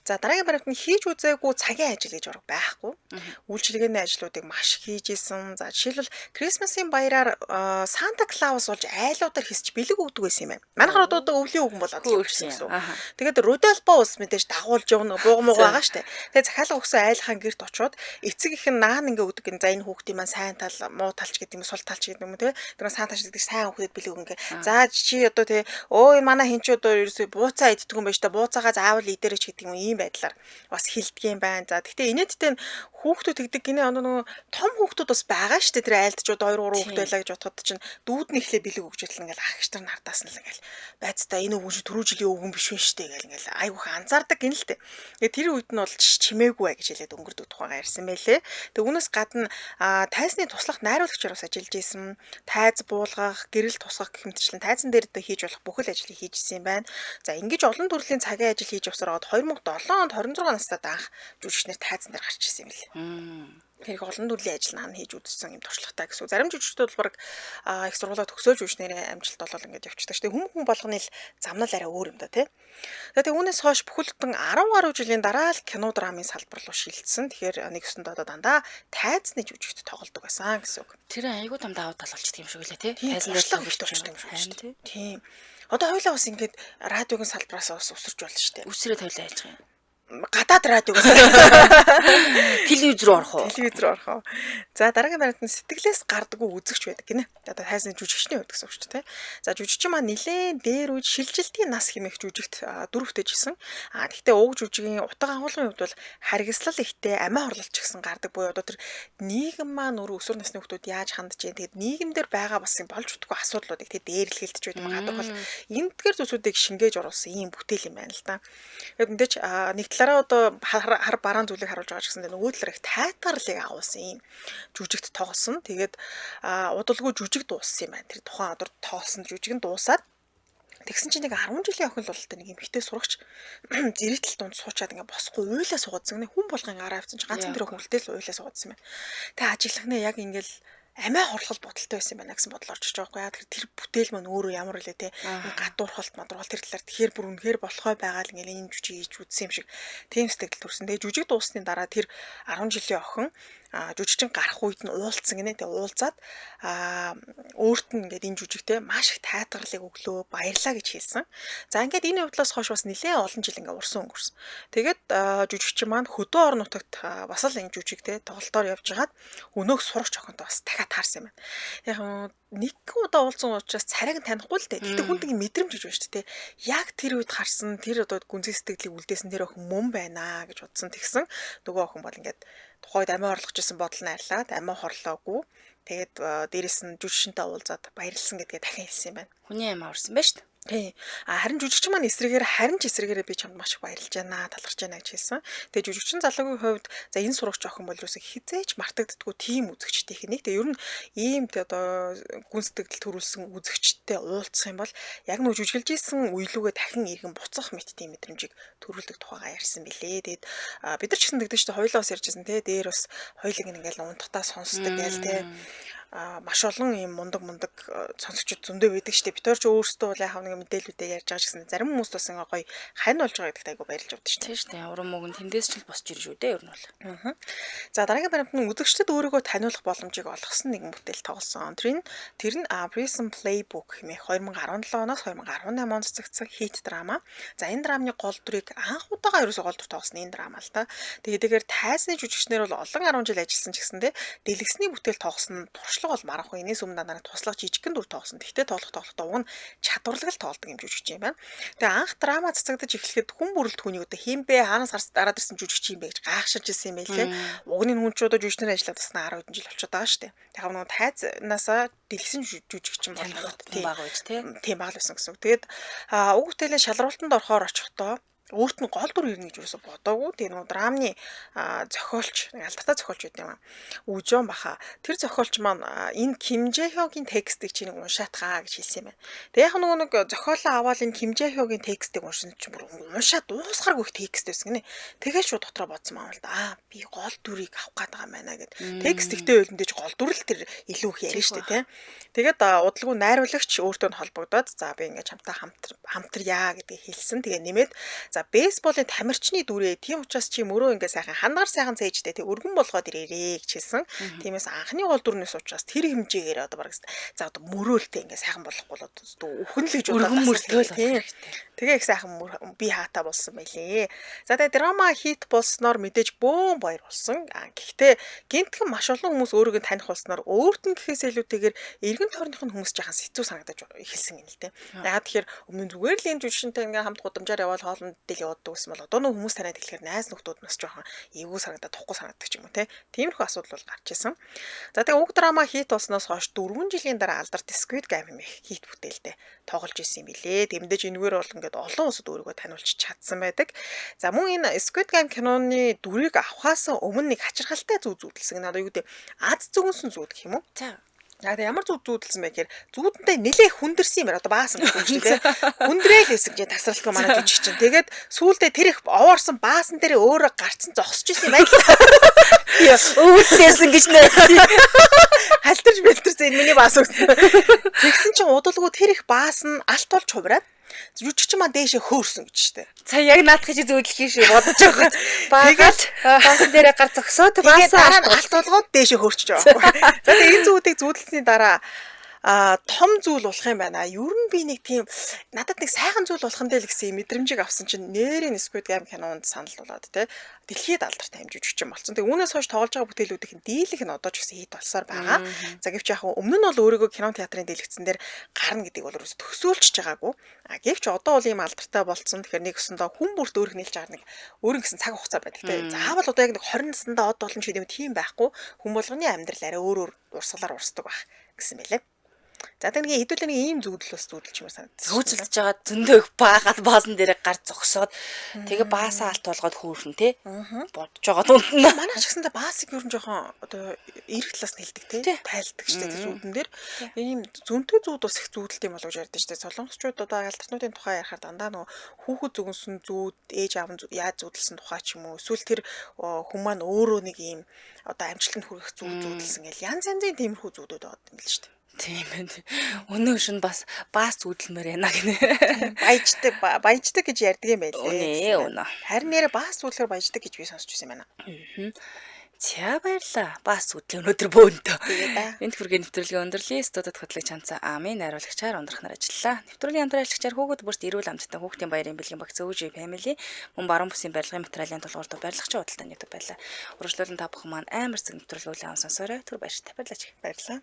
За дараагийн баримт нь хийж үзээгүй цагийн ажил гэж ураг байхгүй. Үйлчилгээний ажлуудыг маш хийж исэн. За жишээлбэл Крисмасын баяраар Санта Клаус болж айлуудаар хэсч бэлэг өгдөг байсан юм байна. Манайхаар одоо өвлийн үгэн болоод ирсэн гэсэн. Тэгээд Рудольфо ус мэдээж дагуулж явна буугмууг байгаа штэ. Тэгээд захиалга өгсөн айлхаа гэрт очиод эцэг их нь наан ингээ өгдөг энэ за энэ хүүхдийн маань сайн тал муу талч гэдэг юм сул талч гэдэг юм те. Тэр сайн талч гэдэг сайн хүүхдэд бэлэг өгнө. За чи одоо те өө энэ манай хин ч одоо ерөөсөө бууцаа иддэг юм байна штэ. Бууцаагаа заавал идэрэж гэдэг юм ийм байдлаар бас хилдэг юм байна. За гэхдээ инээдтэй хүүхдүүд тэгдэг гинэ нөгөө том хүүхдүүд бас байгаа шүү дээ. Тэр айлтчууд 2 3 хүүхд байлаа гэж бодоход чинь дүүд нь ихлэ бэлэг өгч идэл ингээл ах иш нар нардаас нь л ингээл байцтай энэ өвгөн чи түрүү жилийн өвгөн биш вэ штэ гэл ингээл айгүйх анзаардаг гин л дээ. Тэгээ тэр үед нь бол чимээгүй бай гэж хэлээд өнгөрдөг тухайгаа ярьсан байлээ. Тэгээ үүнээс гадна тайзны туслах найруулагчаар бас ажиллаж исэн. Тайз буулгах, гэрэл тусгах гэх мэтчлэн тайзан дээр дэ хийж болох бүхэл ажлыг хийжсэн юм байна. За ингэж олон төрлийн цагийн ажил хийж явсараад 2007 онд 26 настайд анх жүжигчнэр тайзан дээр гарч ирсэн юм лээ. Хэрэг олон төрлийн ажил наан хийж үзсэн юм туршлагатай гэсэн. Зарим жүжигчдүүд бол баг их сургуулаа төгсөөж жүжигчнэрийн амжилт болол ингэж явчихдаг. Гэтэ хүн болгоны л зам нь арай өөр юм да тий. Тэгээ үүнээс хойш бүхэлдэн 10 гаруй жилийн дараа л кино драмын салбар руу шилжсэн. Тэгэхээр нэг өсөнд одоо дандаа тайзны жүжигчд тоглодог байсан гэсэн үг. Тэр айгүй том давуу тал болчихдаг юм шиг үлээ тий. Тайзан дээр тоглож юм шиг. Тийм. Одоо хоёлаа бас ингэж радиогийн салбараас бас өсөрч болно шүү дээ. Үсрээ тавилаа яаж байгаа юм. Гадаад радиогоос телевиз рүү орох уу? Телевиз рүү орох уу. За дараагийн баримт нь сэтгэлээс гардаггүй үзэгч байдаг гинэ. Одоо тайзны жүжигчний хувьд гэсэн үг шүү дээ. За жүжигчин маань нилээн дээр үе шилжилтийн нас хэмээх жүжигт дөрөвдөж исэн. Гэхдээ уг жүжигийн утга агуулгын хувьд бол харгислал ихтэй амиа хорлолч гэсэн гардаг буюу одоо тэр нийгэм маань өөрөө өсвөр насны хүмүүс яаж хандж जैन. Тэгээд нийгэмдэр байгаа бас юм болж утгагүй асуудлуудыг тэгээд дээрлэхэлтж байдаг гадаг бол энэгээр зүйлсүүдийг шингээж оруулсан ийм бүтээл юм байна л да. Тэгээд мэдээч нэг талаараа одоо хар бараан зүйлийг харуулж байгаа ч гэсэн нөгөө талаар их тайтгарлыг агуулсан юм жүжигт тоглосон. Тэгээд удалгүй жүжиг дууссан юм байна. Тэр тухайн өдөр тоглосон жүжиг нь дуусаад тэгсэн чинь нэг 10 жилийн охин л болтой нэг эмэгтэй сурагч зэрэгтэл дунд суучаад ингээ босхгүй уйлаа суудсан. Хүн болгон гараа авсан чинь ганцхан тэр охин үлдээл уйлаа суудсан юм байна. Тэгээ ажиглагнаа яг ингээл амиа хорлол бодолтой байсан юм байна гэсэн бодол орж иж байгаа байхгүй. Тэр бүтээл маань өөрөө ямар үлээ те гадуурхалт мадуурхалт тэр талаар тэгэхээр бүр үнэхээр болохой байгаа л ингээл энэ жүжиг хийж үзсэн юм шиг тийм сэтгэл төрсөн. Тэгээ жүжиг дууссаны дараа тэр 10 жилийн охин жүжигчин гарах үед нь уулцсан гинэ. Тэгээ уулзаад өөрт нь ингээд энэ жүжигтэй маш их тайтгарлыг өглөө баярлаа гэж хэлсэн. За ингээд энэ явдлаас хойш бас нэлээд олон жил ингээд урсан өнгөрсөн. Тэгээд жүжигчин маань хөдөө орон нутагт бас л энэ жүжигтэй тоглолтоор явж хагаад өнөөх сурагч охинтой бас дахиад таарсан юм байна. Яг нэг удаа уулзсан учраас царайг нь танихгүй л дээ. Гэтэ хүнд ингэ мэдрэмж гэж байна шүү дээ. Яг тэр үед харсан тэр одоо гүнзгий сэтгэлийг үлдээсэн тэр охин мөн байна гэж бодсон. Тэгсэн нөгөө охин бол ингээд тухайд амиа хорлох гэсэн бодол нь арилаад амиа хорлоогүй. Тэгээд дээрэс нь жүжигчтэй уулзаад баярлсан гэдгээ дахин хэлсэн юм байна. Хүний амиа орсон байна шүү дээ. Тий. Харин жүжигчин маань эсрэгээрээ би чамд маш их баярлж байна, талархж байна гэж хэлсэн. Тэгээ жүжигчин залуугийн хувьд за энэ сурагч охин бол юусаа хизээч мартагддаггүй тийм үзэгчтэй хэ нэг. Тэгээ ер нь ийм одоо гүн сэтгэл төрүүлсэн үзэгчтэй уулзах юм бол яг нөө жүжиглж исэн үеилүүгээ дахин иргэн буцах мэт тийм мэдрэмжийг төрүүлдэг тухайгаа ярьсан билээ. Тэгээд бид нар ч гэсэн тэгдэж шүү дээ хоёлоос ярьжсэн те. Дээр бас хоёлыг ингээл унтахтаа сонсдог гээл те. Маш олон юм мундаг сонсогчд зөндөө байдаг штеп. Бид ч өөрсдөө бол яг нэг мэдээлүүдээ ярьж байгаа гэсэн зарим хүмүүс бас ингээ гоё хань болж байгаа гэдэгт айгу баярлж удаа штеп. Тийм штеп. Уран мөг нь тэндээс ч л босч ирж үү дээ ер нь бол. За дараагийн баримт нь үзэгчдэд өөрийгөө таниулах боломжийг олгосон нэгэн бүтээл тоглосон. Тэр нь Prison Playbook хэмээх 2017 оноос 2018 онд цэгцсэн хит драма. За энэ драмны гол дүрийг анх удаага ерөөсөө гол дүр тоглосон энэ драма л та. Тэгээд тайзны жүжигчнэр бол олон 10 жил ажилласан ч гэсэндээ дэлгэсний бүтээл тоглосон бол марахгүй энэс өмнө дараа туслах жижигхэн дүр тоглосон. Тэгтээ тоглохдоо уг нь чадварлаг л тоглодог юм жүжигч юм байна. Тэгээ анх драма цацагдаж эхлэхэд хүн бүрэлд түүнийг одоо хин бэ хаанаас гараад ирсэн жүжигч юм бэ гэж гайхширч ирсэн юм байлээ. Угны хүн ч одоо жүжигчнэр ажиллаад таснаа 10 хэдэн жил болчиход байгаа шүү дээ. Тэгэхээр нөгөө тайзнаасаа дэлгэсэн жүжигч юм байна. Тийм баг байж тийм баг л байсан гэсэн үг. Тэгээд уг бүтээлээ шалралтанд орохоор очихдоо өөрт нь гол дүр ирнэ гэж юусоо бодоогүй. Тэгээ нөгөө драмны зохиолч алдартай зохиолч байт юм аа. Үжон баха. Тэр зохиолч маань энэ Ким Жэ Хёгийн текстийг чиний уншаад хаа гэж хэлсэн юм байна. Тэгээ яг нөгөө нэг зохиолоо аваад энэ Ким Жэ Хёгийн текстийг уншсан чинь бүр уншаад дуусгаргүй их текст байсан гинэ. Тэгээ шууд дотроо бодсон маа л да. Би гол дүрийг авах гээд байгаа юм байна гэд. Текст ихтэй байлдэж гол дүр л тэр илүү их ярина шүү дээ, тийм. Тэгээд удалгүй найруулагч өөртөө холбогдоод за би ингээд чамтай хамтрая гэдгийг хэлсэн. Тэгээ нэмээд за бейсболын тамирчны дүрээ тийм учраас чи мөрөө ингээ сайхан хангаар сайхан цээжтэй тий өргөн болгоод ирээрээ гэж хэлсэн. Тиймээс анхны гол дүрнээс учраас тэр хэмжээгээр одоо бараг за одоо мөрөөлтэй ингээ сайхан болохгүй л одоо үхэнлэж өргөн мөрөлтөө л тий. Тэгээ их сайхан би хаатай болсон байлээ. За тэгээ драма хит болсноор мэдээж бөөн баяр болсон. Гэхдээ гинтхэн маш олон хүмүүс өөрийгөө таних болсноор өөрт нь гэхээс илүүтэйгээр эргэн тойрных нь хүмүүс жаахан сэцүү санагдаж эхэлсэн юм л дээ. Яагаад тэгэхээр өмнө зүгээр л энэ жүжигчтэй ингээм хамт гудамжаар явбал хоолнд дээл явдаг гэсэн бол одоо нөх хүмүүс танаад эхлэхээр найз нөхдүүд нас жоохон эвгүй санагдаад тухгүй санагддаг ч юм уу те. Тиймэрхүү асуудал бол гарч ирсэн. За тэгээ уг драма хит болсноос хойш 4 жилийн дараа алдарт Squid Game хэмээх хит бүтээлтэй тоглож ирсэн юм билээ. Тэмдэж энэгээр бол ингээд олон улсад өөрийгөө таниулж чадсан байдаг. За мөн энэ Squid Game киноны дүрийг авахаас өмнө нэг хачирхалтай зүү зүүдэлсэн. Одоо юу гэдэг аз зүгэнсэн зүүд гэх юм уу? За. Яг ямар зүүд зүүдэлсэн бэ гэхээр зүүдэнтэй нэлээ хүндэрсэн юм байна. Одоо баасан гэх юм шиг тийм. Хүндрээл хэсэг чинь тасралтгүй манай жүжиг чинь. Тэгээд сүүлдээ тэр их овоорсон баасан дээр өөрөө гарцсан зогсож исэн юм байна. Өвөлсөн гэж нэ. Халтарч бэлтэрсэн энэ миний баас өгсөн. Тэгсэн чинь удалгүй тэр их баас нь алт болж хувраад жүжигч маань дээшээ хөөрсөн гэж штэ. За яг наадах чи зүүдлэх юм шиг бодож байгаа. Баагаад баасан дээр гар зогсоод баасаа алт болгоод дээшээ хөөрчж байгаа. За тэгээ энэ зүүдийг зүүдэлсний дараа том зүйл болох юм байна. Ер нь би нэг тийм надад нэг сайхан зүйл болох нь дээ л гэсэн мэдрэмжийг авсан чинь нэрийн Squid Game кинонд санал болоод те дэлхийд алдартай хэмжиж юм болсон. Тэгээ үүнээс хойш тоглож байгаа бүтээлүүдийн дийлэх нь одоо ч гэсэн хит болсоор байгаа. За гэвч яг өмнө нь бол өөрийгөө кино театрын дэлгэцэн дээр гарна гэдэг бол ерөөс төсөөлж байгаагүй. Гэвч одоо бол ийм алдартай болцсон. Тэгэхээр нэг өсөндөө хүн бүрт өөрийг нийлж байгаа нэг өөрийн гэсэн цаг хугацаа байдаг те. Заавал одоо яг нэг 20 наснда од болно ч гэдэг юм тийм байхгүй. Хүн болгоны амьдрал арай өөр урсгалаар урсдаг байх гэсэн мэлээ. За тэгээ хэдүүлээ нэг ийм зүүдэл бас зүүдэлч юм санагдсан. Хөөцөлж байгаа зөндөө их баагаад баасан дээр гар зогсоод тэгээ баасаа алт болгоод хөөрхөн те бодож байгаа дунд нь манай ч гэсэндээ баасыг ер нь жоохон одоо эрэх талаас нь хэлдэг те тайлдаг штэ зүүдэн дээр ийм зөнтэй зүүд бас их зүүдэлт юм болов гэж ярьдэн штэ солонгосчууд одоо алдарнуудын тухай ярихаар дандаа нөгөө хүүхэд зүгэнсэн зүүд ээж аав нь яаж зүүдэлсэн тухай ч юм уу эсвэл тэр хүн маань өөрөө нэг ийм одоо амжилтанд хүрэх зүүдэлсэн гэл янз янзын тиймэрхүү зүүдүүд байгаа юм л штэ. Тийм ээ. Өнөө шин бас баас зүүдэлмээр яана гинэ. Баяждаг гэж ярьдаг юм байлээ. Үнэ. Харин нэрээ баас зүүдлэхээр баяждаг гэж би сонсч байсан юм байна. За баярлаа. Баас зүүдлээ өнөөдөр бөөнтөө. Энд хүргээ нэвтрүүлгийн өндөрлөлийн студид хөтлөгч Чанца Амын найруулагчаар ундрах нар ажиллаа. Нэвтрүүлгийн хамтраалагчаар хүүхэд бүрт эрүүл амттай хүүхдийн баярын бэлгийн багц өвжи family мөн баруун бүсийн барилгын материалын толгуурд барилгачийн худалдааны YouTube байлаа. Урагшлуулан та бүхэн маань амар зэрэг нэвтрүүлэг үзлээ сонсоорой. Түр баяртай баярлалаа. Баярлалаа.